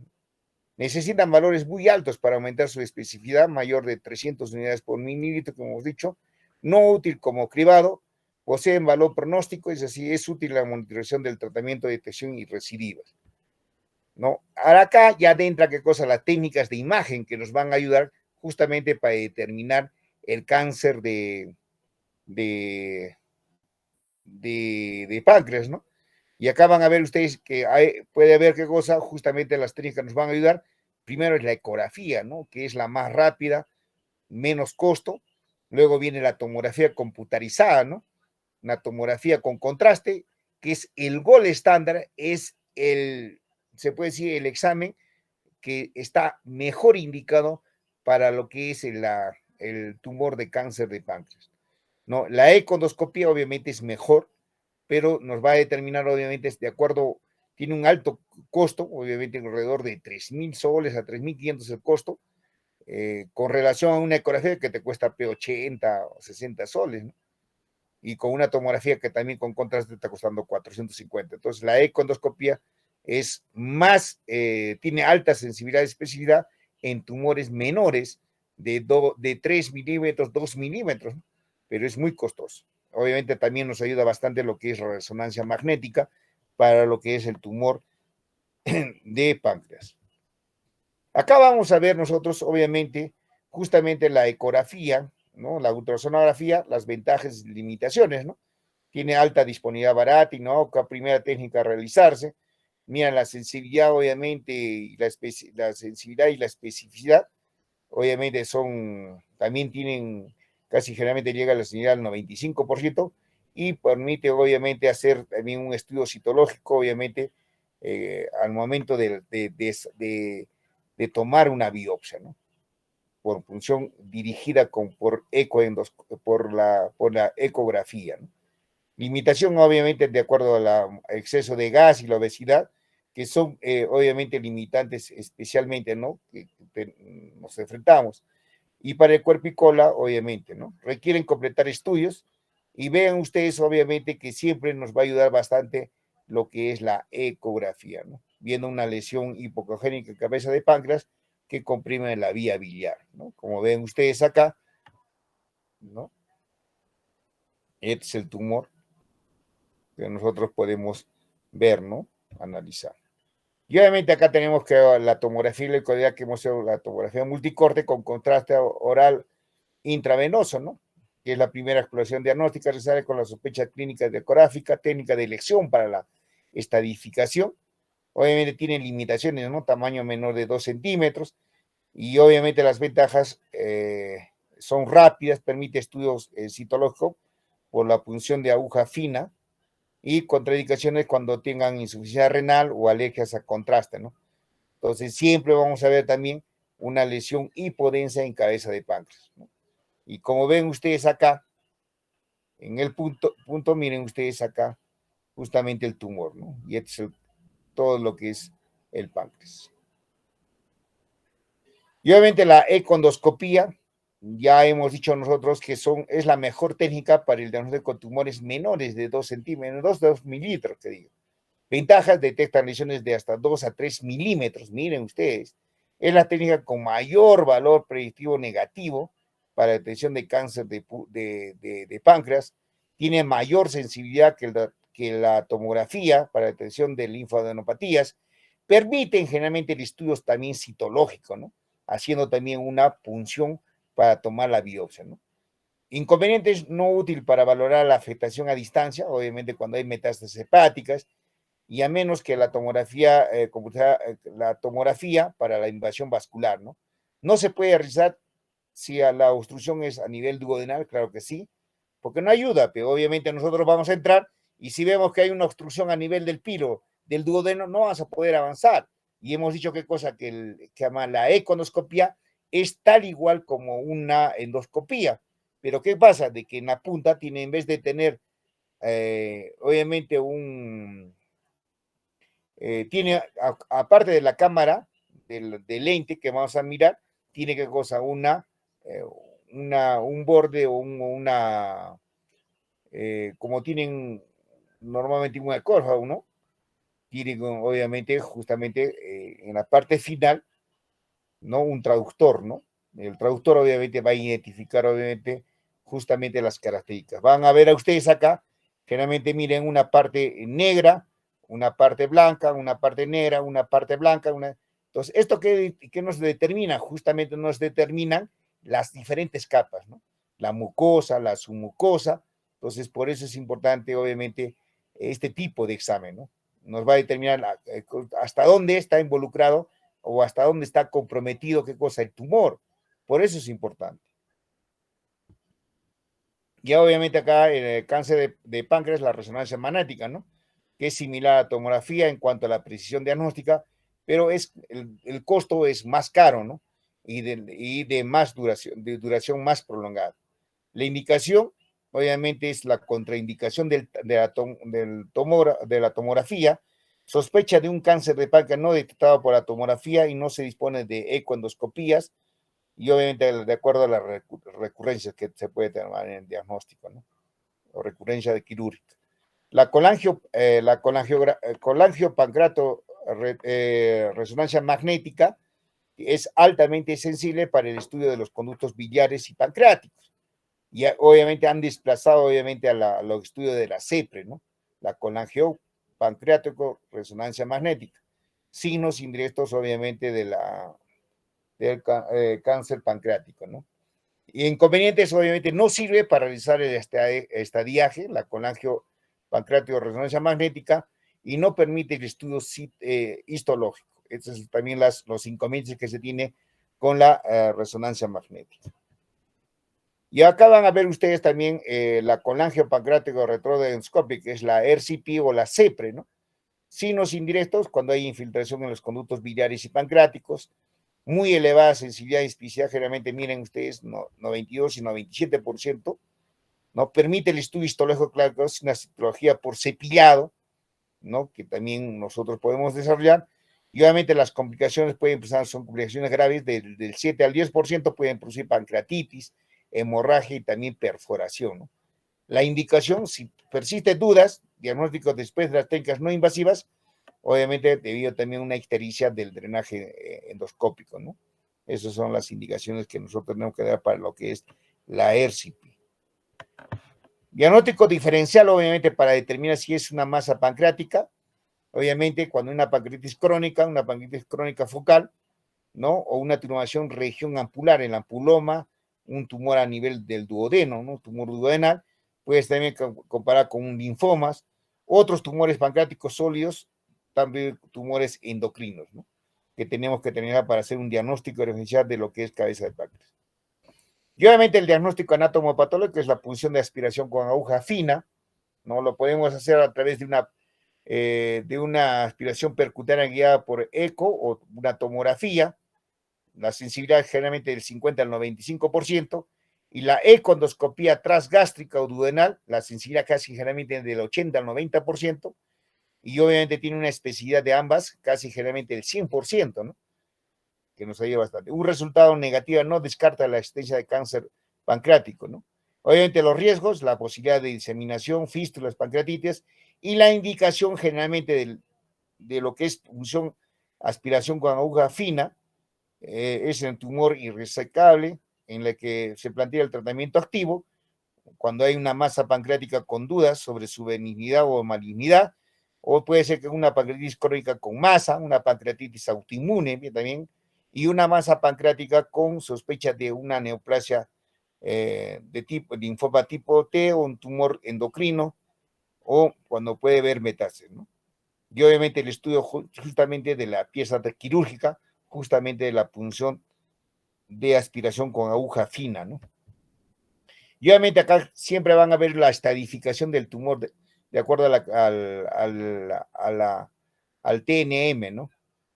Necesitan valores muy altos para aumentar su especificidad, mayor de 300 unidades por mililitro, como hemos dicho, no útil como cribado, poseen valor pronóstico, es decir, es útil la monitorización del tratamiento, detección y recidivas, ¿no? Ahora acá ya entra qué cosa, las técnicas de imagen que nos van a ayudar justamente para determinar el cáncer de páncreas, ¿no? Y acá van a ver ustedes que puede haber qué cosa, justamente las técnicas nos van a ayudar. Primero es la ecografía, ¿no? Que es la más rápida, menos costo. Luego viene la tomografía computarizada, ¿no? Una tomografía con contraste, que es el gol estándar, es se puede decir, el examen que está mejor indicado para lo que es el tumor de cáncer de páncreas, ¿no? La econdoscopía obviamente es mejor, pero nos va a determinar, obviamente, de acuerdo, tiene un alto costo, obviamente alrededor de 3,000 soles a 3,500 el costo, con relación a una ecografía que te cuesta 80 o 60 soles, ¿no? Y con una tomografía que también con contraste está costando 450. Entonces, la econdoscopía es más, tiene alta sensibilidad y especificidad en tumores menores de 3 milímetros, 2 milímetros, ¿no? Pero es muy costoso. Obviamente también nos ayuda bastante lo que es la resonancia magnética para lo que es el tumor de páncreas. Acá vamos a ver nosotros, obviamente, justamente la ecografía, ¿no? La ultrasonografía, las ventajas y limitaciones, ¿no? Tiene alta disponibilidad barata y no, primera técnica a realizarse. Mira, la sensibilidad, obviamente, y la sensibilidad y la especificidad, obviamente también tienen, casi generalmente llega a la sensibilidad al 95%, y permite, obviamente, hacer también un estudio citológico, obviamente, al momento de tomar una biopsia, ¿no? Por función dirigida por la ecografía, ¿no? Limitación, obviamente, de acuerdo al exceso de gas y la obesidad, que son obviamente limitantes especialmente, ¿no? Que nos enfrentamos. Y para el cuerpo y cola, obviamente, ¿no? Requieren completar estudios y vean ustedes, obviamente, que siempre nos va a ayudar bastante lo que es la ecografía, ¿no? Viendo una lesión hipocogénica en cabeza de páncreas que comprime la vía biliar, ¿no? Como ven ustedes acá, ¿no? Este es el tumor que nosotros podemos ver, ¿no? Analizar. Y obviamente acá tenemos que la tomografía y que hemos hecho la tomografía multicorte con contraste oral intravenoso, ¿no? Que es la primera exploración diagnóstica, se sale con la sospecha clínica de ecográfica, técnica de elección para la estadificación. Obviamente tiene limitaciones, ¿no? Tamaño menor de 2 centímetros, y obviamente las ventajas son rápidas, permite estudios citológicos por la punción de aguja fina, y contraindicaciones cuando tengan insuficiencia renal o alergias a contraste, ¿no? Entonces siempre vamos a ver también una lesión hipodensa en cabeza de páncreas, ¿no? Y como ven ustedes acá, en el punto, miren ustedes acá, justamente el tumor, ¿no? Y este es todo lo que es el páncreas. Y obviamente la econdoscopía, ya hemos dicho nosotros que es la mejor técnica para el diagnóstico de tumores menores de 2 centímetros, 2 mililitros, que digo. Ventajas: detectan lesiones de hasta 2 a 3 milímetros, miren ustedes. Es la técnica con mayor valor predictivo negativo para la detección de cáncer de páncreas. Tiene mayor sensibilidad que la tomografía para la detección de linfadenopatías. Permiten generalmente el estudio también citológico, ¿no? Haciendo también una punción para tomar la biopsia, ¿no? Inconvenientes: no útil para valorar la afectación a distancia, obviamente cuando hay metástasis hepáticas, y a menos que la tomografía, la tomografía para la invasión vascular, ¿no? No se puede realizar si la obstrucción es a nivel duodenal, claro que sí, porque no ayuda, pero obviamente nosotros vamos a entrar y si vemos que hay una obstrucción a nivel del pilo, del duodeno, no vas a poder avanzar. Y hemos dicho qué cosa, que la econdoscopía es tal igual como una endoscopía. Pero ¿qué pasa? De que en la punta tiene, en vez de tener, obviamente, tiene, aparte de la cámara, del lente que vamos a mirar, tiene qué cosa, un borde o como tienen normalmente un ecógrafo, ¿no? Tienen obviamente justamente en la parte final, ¿no? Un traductor, ¿no? El traductor obviamente va a identificar obviamente justamente las características. Van a ver a ustedes acá, generalmente miren una parte negra, una parte blanca, una parte negra, una parte blanca, Entonces, ¿esto qué nos determina? Justamente nos determinan las diferentes capas, ¿no? La mucosa, la submucosa. Entonces, por eso es importante, obviamente, este tipo de examen, ¿no? Nos va a determinar hasta dónde está involucrado o hasta dónde está comprometido, qué cosa, el tumor. Por eso es importante. Ya obviamente acá en el cáncer de páncreas, la resonancia magnética, ¿no? Que es similar a la tomografía en cuanto a la precisión diagnóstica, pero el costo es más caro, ¿no? Y de más duración más prolongada. La indicación, obviamente, es la contraindicación de la tomografía. Sospecha de un cáncer de páncreas no detectado por la tomografía y no se dispone de ecoendoscopías, y obviamente de acuerdo a las recurrencias que se puede tener en el diagnóstico, ¿no? O recurrencia de quirúrgica. La colangiopancreato resonancia magnética es altamente sensible para el estudio de los conductos biliares y pancreáticos. Y obviamente han desplazado obviamente a los estudios de la CEPRE, ¿no? La colangiopancreático resonancia magnética. signos indirectos, obviamente, del cáncer pancreático, ¿no? Y inconvenientes, obviamente, no sirve para realizar el estadiaje, la colangio pancreático resonancia magnética, y no permite el estudio histológico. Estos son también los inconvenientes que se tiene con la resonancia magnética. Y acá van a ver ustedes también la colangio pancreático retroendoscópica, que es la RCP o la CEPRE, ¿no? Signos indirectos cuando hay infiltración en los conductos biliares y pancreáticos, muy elevada sensibilidad y especificidad, generalmente miren ustedes, 92 y 97%, ¿no? Permite el estudio histológico, claro, es una citología por cepillado, ¿no? Que también nosotros podemos desarrollar, y obviamente las complicaciones pueden empezar, son complicaciones graves, del 7 al 10% pueden producir pancreatitis, hemorragia y también perforación, ¿no? La indicación, si persisten dudas, diagnóstico después de las técnicas no invasivas, obviamente debido también a una ictericia del drenaje endoscópico, ¿no? Esas son las indicaciones que nosotros tenemos que dar para lo que es la ERCP. Diagnóstico diferencial, obviamente, para determinar si es una masa pancreática, obviamente cuando hay una pancreatitis crónica focal, ¿no? O una tumoración región ampular, el ampuloma, un tumor a nivel del duodeno, ¿no? Tumor duodenal, puedes también comparar con un linfomas, otros tumores pancreáticos sólidos, también tumores endocrinos, ¿no? Que tenemos que tener para hacer un diagnóstico diferencial de lo que es cabeza de páncreas. Y obviamente el diagnóstico anatomopatológico es la punción de aspiración con aguja fina, ¿no? Lo podemos hacer a través de una aspiración percutánea guiada por eco o una tomografía, la sensibilidad generalmente del 50 al 95%, y la econdoscopía transgástrica o duodenal, la sensibilidad casi generalmente del 80 al 90%, y obviamente tiene una especificidad de ambas, casi generalmente del 100%, ¿no? Que nos ayuda bastante. Un resultado negativo no descarta la existencia de cáncer pancreático, ¿no? Obviamente los riesgos, la posibilidad de diseminación, fístulas, pancreatitis, y la indicación generalmente de lo que es punción, aspiración con aguja fina, es el tumor irresecable, en la que se plantea el tratamiento activo, cuando hay una masa pancreática con dudas sobre su benignidad o malignidad, o puede ser que una pancreatitis crónica con masa, una pancreatitis autoinmune también, y una masa pancreática con sospecha de una neoplasia de tipo linfoma tipo T o un tumor endocrino, o cuando puede haber metástasis, ¿no? Y obviamente el estudio justamente de la pieza quirúrgica, justamente de la punción de aspiración con aguja fina, ¿no? Y obviamente acá siempre van a ver la estadificación del tumor de acuerdo al TNM, ¿no?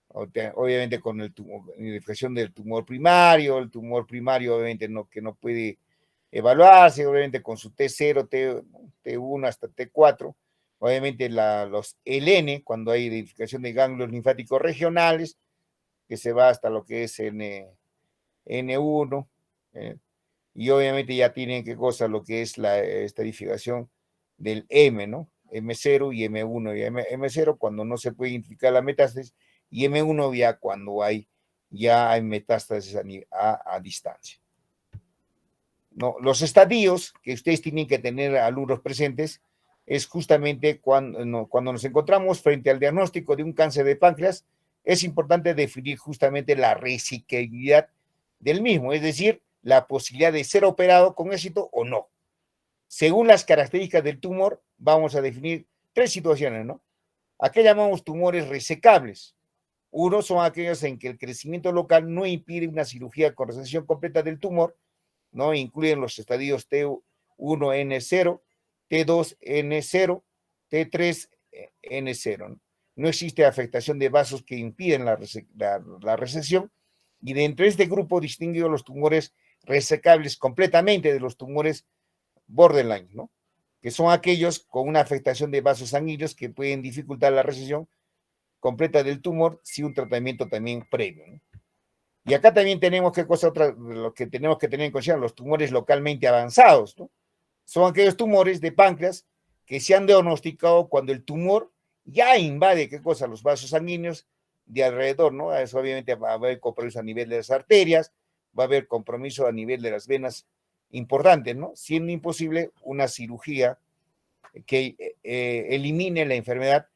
Obviamente con la identificación del tumor primario, el tumor primario obviamente que no puede evaluarse, obviamente con su T0, T1 hasta T4, obviamente los LN, cuando hay identificación de ganglios linfáticos regionales, que se va hasta lo que es N1, y obviamente ya tienen que cosa lo que es la estadificación del M, ¿no? M0 y M1, y M0 cuando no se puede identificar la metástasis, y M1 ya cuando hay metástasis a distancia. No, los estadios que ustedes tienen que tener alumnos presentes es justamente cuando nos encontramos frente al diagnóstico de un cáncer de páncreas, es importante definir justamente la resecabilidad del mismo, es decir, la posibilidad de ser operado con éxito o no. Según las características del tumor, vamos a definir 3 situaciones, ¿no? ¿A qué llamamos tumores resecables? Uno son aquellos en que el crecimiento local no impide una cirugía con resección completa del tumor, ¿no? Incluyen los estadios T1N0, T2N0, T3N0, ¿no? No existe afectación de vasos que impiden la resección, y dentro de este grupo distinguido los tumores resecables completamente de los tumores borderline, ¿no? Que son aquellos con una afectación de vasos sanguíneos que pueden dificultar la resección completa del tumor sin un tratamiento también previo, ¿no? Y acá también tenemos lo que tenemos que tener en consideración, los tumores localmente avanzados, ¿no? Son aquellos tumores de páncreas que se han diagnosticado cuando el tumor ya invade, ¿qué cosa? Los vasos sanguíneos de alrededor, ¿no? Eso obviamente va a haber compromiso a nivel de las arterias, va a haber compromiso a nivel de las venas importante, ¿no? Siendo imposible una cirugía que elimine la enfermedad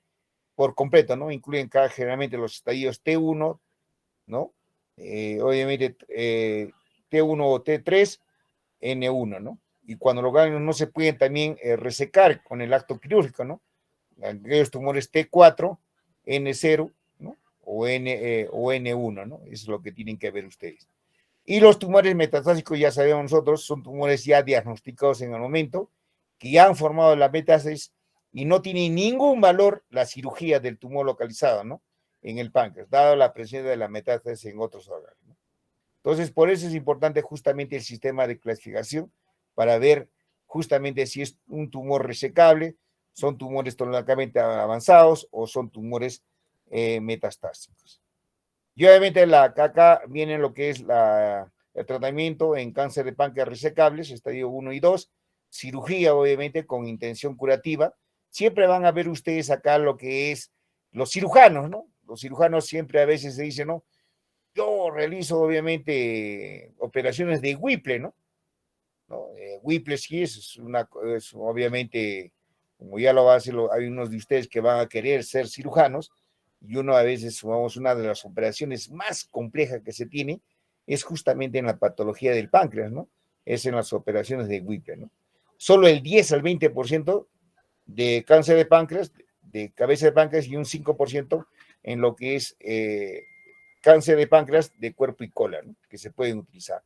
por completo, ¿no? Incluyen generalmente los estadios T1, ¿no? Obviamente T1 o T3, N1, ¿no? Y cuando los ganglios no se pueden también resecar con el acto quirúrgico, ¿no? Aquellos tumores T4, N0, ¿no? O N1, ¿no? Eso es lo que tienen que ver ustedes. Y los tumores metastásicos, ya sabemos nosotros, son tumores ya diagnosticados en el momento, que ya han formado la metástasis y no tiene ningún valor la cirugía del tumor localizado, ¿no? En el páncreas, dado la presencia de la metástasis en otros órganos, ¿no? Entonces, por eso es importante justamente el sistema de clasificación para ver justamente si es un tumor resecable, son tumores totalmente avanzados o son tumores metastásicos. Y obviamente acá viene lo que es el tratamiento en cáncer de páncreas resecables, estadio 1 y 2, cirugía obviamente con intención curativa. Siempre van a ver ustedes acá lo que es los cirujanos, ¿no? Los cirujanos siempre a veces se dicen, ¿no? Yo realizo obviamente operaciones de Whipple, ¿no? Whipple sí es obviamente, como ya lo va a hacer, hay unos de ustedes que van a querer ser cirujanos, y uno a veces, vamos, una de las operaciones más complejas que se tiene es justamente en la patología del páncreas, ¿no? Es en las operaciones de Whipple, ¿no? Solo el 10 al 20% de cáncer de páncreas, de cabeza de páncreas, y un 5% en lo que es cáncer de páncreas de cuerpo y cola, ¿no? Que se pueden utilizar.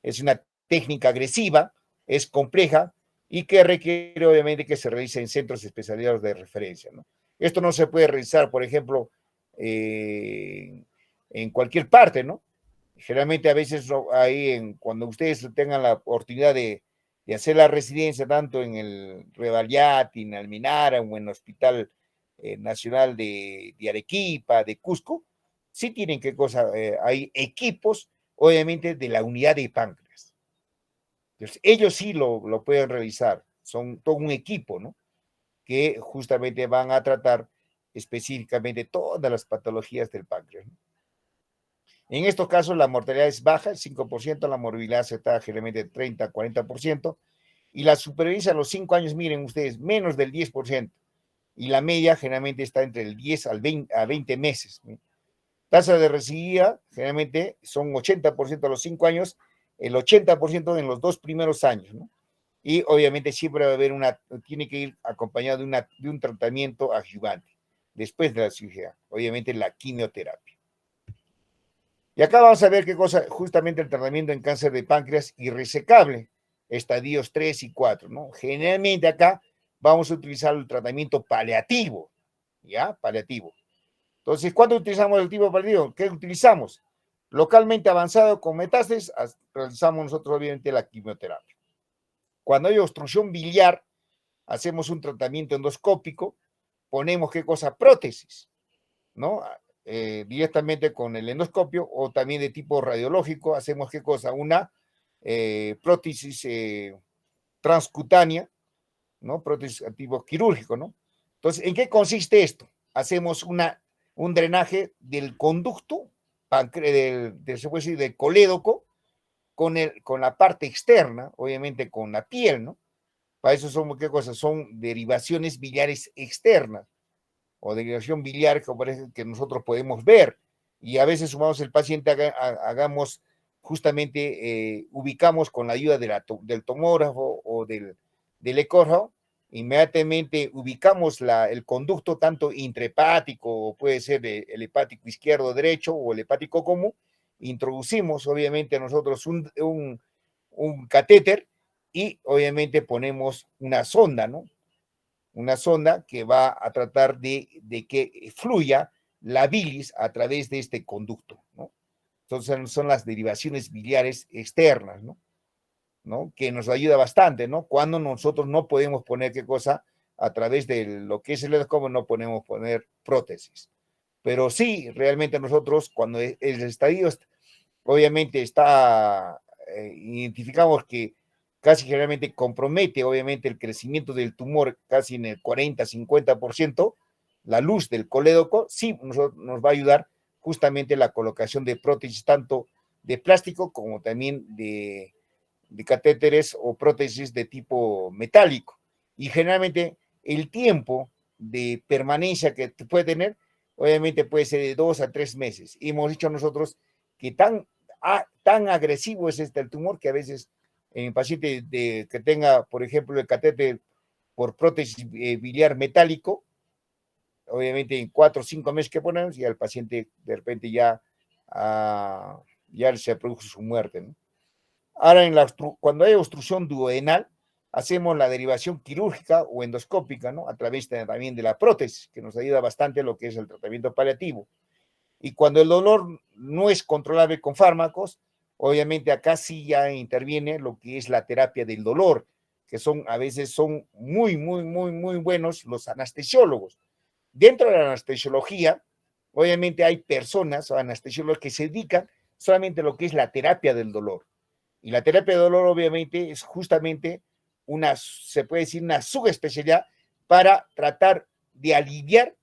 Es una técnica agresiva, es compleja y que requiere obviamente que se realice en centros especializados de referencia, ¿no? Esto no se puede realizar, por ejemplo, en cualquier parte, ¿no? Generalmente a veces cuando ustedes tengan la oportunidad de hacer la residencia tanto en el Revalliati, en Almenara o en el Hospital Nacional de Arequipa, de Cusco, sí tienen hay equipos, obviamente, de la unidad de páncreas. Entonces, ellos sí lo pueden realizar, son todo un equipo, ¿no? Que justamente van a tratar específicamente todas las patologías del páncreas, ¿no? En estos casos la mortalidad es baja, el 5%, la morbilidad se está generalmente 30-40%, y la supervivencia a los 5 años, miren ustedes, menos del 10%, y la media generalmente está entre el 10 a 20 meses, ¿no? Tasa de recidivia generalmente son 80% a los 5 años, el 80% en los 2 primeros años, ¿no? Y obviamente siempre va a haber tiene que ir acompañado de un tratamiento adyuvante después de la cirugía, obviamente la quimioterapia. Y acá vamos a ver qué cosa, justamente el tratamiento en cáncer de páncreas irresecable, estadios 3 y 4, ¿no? Generalmente acá vamos a utilizar el tratamiento paliativo, ¿ya? Paliativo. Entonces, ¿cuándo utilizamos el tipo paliativo? ¿Qué utilizamos? Localmente avanzado con metástasis, realizamos nosotros obviamente la quimioterapia. Cuando hay obstrucción biliar, hacemos un tratamiento endoscópico, ponemos qué cosa, prótesis, ¿no? Directamente con el endoscopio o también de tipo radiológico, hacemos qué cosa, una prótesis transcutánea, ¿no? Prótesis a tipo quirúrgico, ¿no? Entonces, ¿en qué consiste esto? Hacemos un drenaje del conducto, se puede decir, del colédoco, con la parte externa, obviamente con la piel, ¿no? Para eso son, ¿qué cosas? Son derivaciones biliares externas o derivación biliar que nosotros podemos ver. Y a veces sumamos el paciente, hagamos justamente, ubicamos con la ayuda del tomógrafo o del ecógrafo, inmediatamente ubicamos el conducto tanto intrahepático, o puede ser el hepático izquierdo, derecho o el hepático común, introducimos obviamente nosotros un catéter y obviamente ponemos una sonda, ¿no? Una sonda que va a tratar de que fluya la bilis a través de este conducto, ¿no? Entonces son las derivaciones biliares externas, ¿no? Que nos ayuda bastante, ¿no? Cuando nosotros no podemos poner qué cosa a través de lo que es el endoscopio, no podemos poner prótesis. Pero sí, realmente nosotros cuando el estadio obviamente identificamos que casi generalmente compromete obviamente el crecimiento del tumor casi en el 40-50%, la luz del colédoco, sí nos va a ayudar justamente la colocación de prótesis tanto de plástico como también de catéteres o prótesis de tipo metálico. Y generalmente el tiempo de permanencia que puede tener, obviamente puede ser de 2 a 3 meses. Y hemos dicho nosotros que tan agresivo es el tumor que a veces en el paciente que tenga, por ejemplo, el catéter por prótesis biliar metálico, obviamente en 4 o 5 meses que ponemos, y al paciente de repente ya se produjo su muerte, ¿no? Ahora, cuando hay obstrucción duodenal, hacemos la derivación quirúrgica o endoscópica, ¿no? A través también de la prótesis, que nos ayuda bastante a lo que es el tratamiento paliativo. Y cuando el dolor no es controlable con fármacos, obviamente acá sí ya interviene lo que es la terapia del dolor, que a veces son muy buenos los anestesiólogos. Dentro de la anestesiología, obviamente hay personas o anestesiólogos que se dedican solamente a lo que es la terapia del dolor. Y la terapia del dolor obviamente es justamente se puede decir una subespecialidad para tratar de aliviar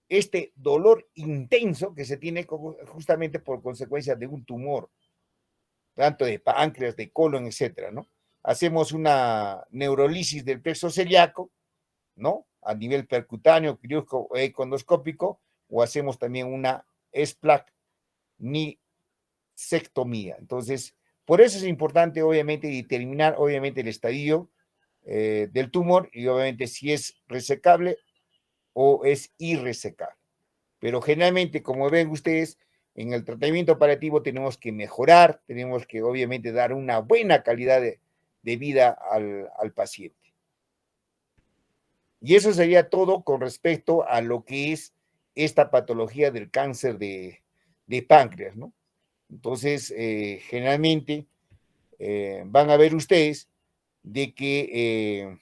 este dolor intenso que se tiene justamente por consecuencia de un tumor, tanto de páncreas, de colon, etcétera, ¿no? Hacemos una neurolisis del plexo celíaco, ¿no? A nivel percutáneo, quirúrgico o endoscópico, o hacemos también una esplagnicectomía. Entonces, por eso es importante, obviamente, determinar, obviamente, el estadio del tumor y, obviamente, si es resecable o es irresecable. Pero generalmente, como ven ustedes, en el tratamiento paliativo tenemos que mejorar, tenemos que, obviamente, dar una buena calidad de vida al paciente. Y eso sería todo con respecto a lo que es esta patología del cáncer de páncreas, ¿no? Entonces, generalmente van a ver ustedes de que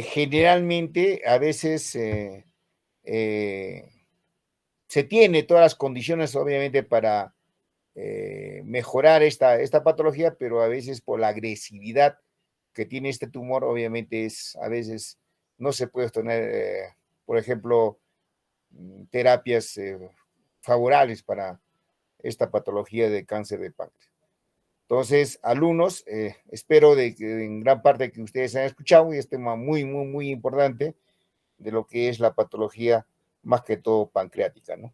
generalmente a veces se tiene todas las condiciones, obviamente, para mejorar esta patología, pero a veces por la agresividad que tiene este tumor, obviamente a veces no se puede tener, por ejemplo, terapias favorables para esta patología de cáncer de páncreas. Entonces, alumnos, espero de que en gran parte que ustedes han escuchado, y este tema muy importante de lo que es la patología, más que todo pancreática, ¿no?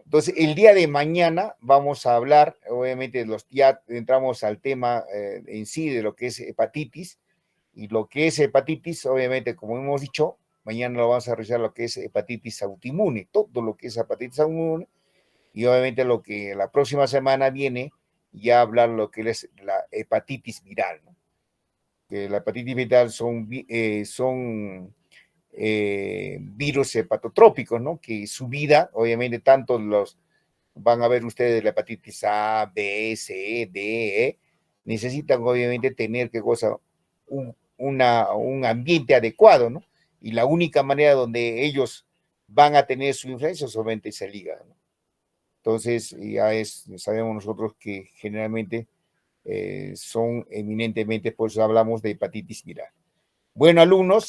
Entonces, el día de mañana vamos a hablar, obviamente, ya entramos al tema en sí de lo que es hepatitis, y lo que es hepatitis, obviamente, como hemos dicho, mañana lo vamos a revisar lo que es hepatitis autoinmune, todo lo que es hepatitis autoinmune, y obviamente lo que la próxima semana viene ya hablar lo que es la hepatitis viral, ¿no? Que la hepatitis viral son virus hepatotrópicos, ¿no? Que su vida, obviamente, tanto van a ver ustedes la hepatitis A, B, C, D, E, necesitan obviamente tener un ambiente adecuado, ¿no? Y la única manera donde ellos van a tener su influencia solamente es el hígado, ¿no? Entonces, sabemos nosotros que generalmente son eminentemente, por eso hablamos de hepatitis viral. Bueno, alumnos,